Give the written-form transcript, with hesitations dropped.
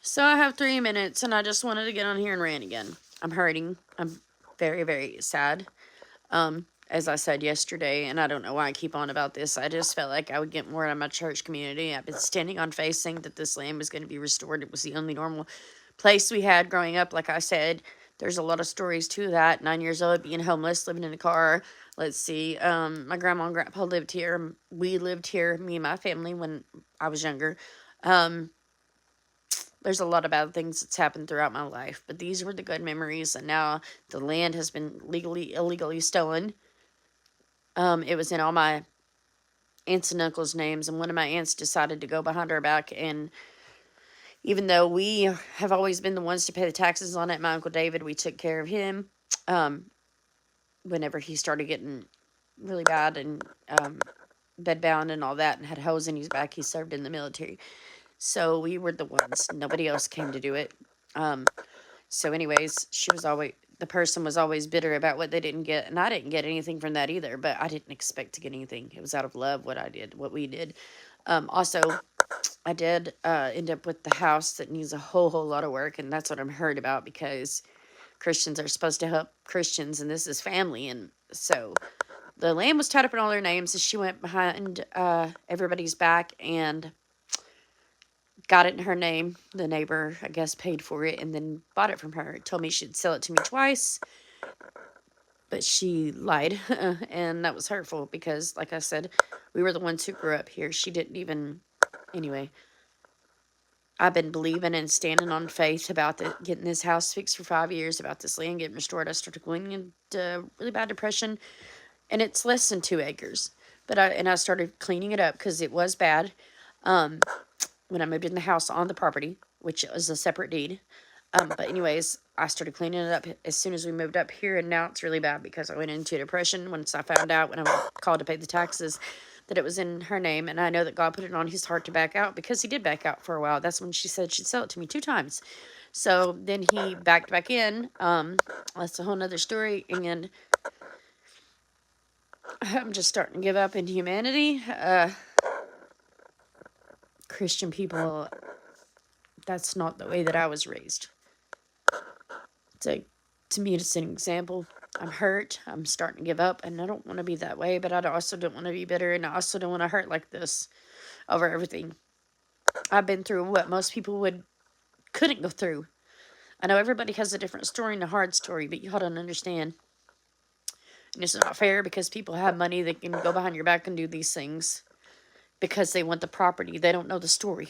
So I have 3 minutes, and I just wanted to get on here and rant again. I'm hurting. I'm very, very sad. As I said yesterday, and I don't know why I keep on about this, I just felt like I would get more out of my church community. I've been standing on faith saying that this land was going to be restored. It was the only normal place we had growing up. Like I said, there's a lot of stories to that. 9 years old, being homeless, living in a car. Let's see. My grandma and grandpa lived here. We lived here, me and my family, when I was younger. Um, there's a lot of bad things that's happened throughout my life, but these were the good memories, and now the land has been illegally stolen. It was in all my aunts and uncles' names, and one of my aunts decided to go behind our back, and even though we have always been the ones to pay the taxes on it, my Uncle David, we took care of him. Whenever he started getting really bad and bedbound and all that, and had holes in his back, he served in the military. So we were the ones. Nobody else came to do it. So anyways, the person was always bitter about what they didn't get, and I didn't get anything from that either, but I didn't expect to get anything. It was out of love what we did. Also, I did end up with the house that needs a whole lot of work, and that's what I'm heard about, because Christians are supposed to help Christians, and this is family, and so the land was tied up in all their names, and she went behind everybody's back and got it in her name. The neighbor, I guess, paid for it and then bought it from her. Told me she'd sell it to me twice, but she lied. And that was hurtful because, like I said, we were the ones who grew up here. She didn't even. Anyway, I've been believing and standing on faith about getting this house fixed for 5 years, about this land getting restored. I started going into really bad depression, and it's less than 2 acres. But I started cleaning it up because it was bad. When I moved in the house on the property, which is a separate deed. But anyways, I started cleaning it up as soon as we moved up here, and now it's really bad because I went into depression once I found out, when I called to pay the taxes, that it was in her name, and I know that God put it on his heart to back out, because he did back out for a while. That's when she said she'd sell it to me 2 times. So then he backed back in. That's a whole nother story, and I'm just starting to give up in humanity. Christian people, that's not the way that I was raised. To me, it's an example. I'm hurt. I'm starting to give up, and I don't want to be that way, but I also don't want to be bitter, and I also don't want to hurt like this over everything. I've been through what most people couldn't go through. I know everybody has a different story and a hard story, but y'all don't understand. And it's not fair, because people have money. They can go behind your back and do these things because they want the property. They don't know the story.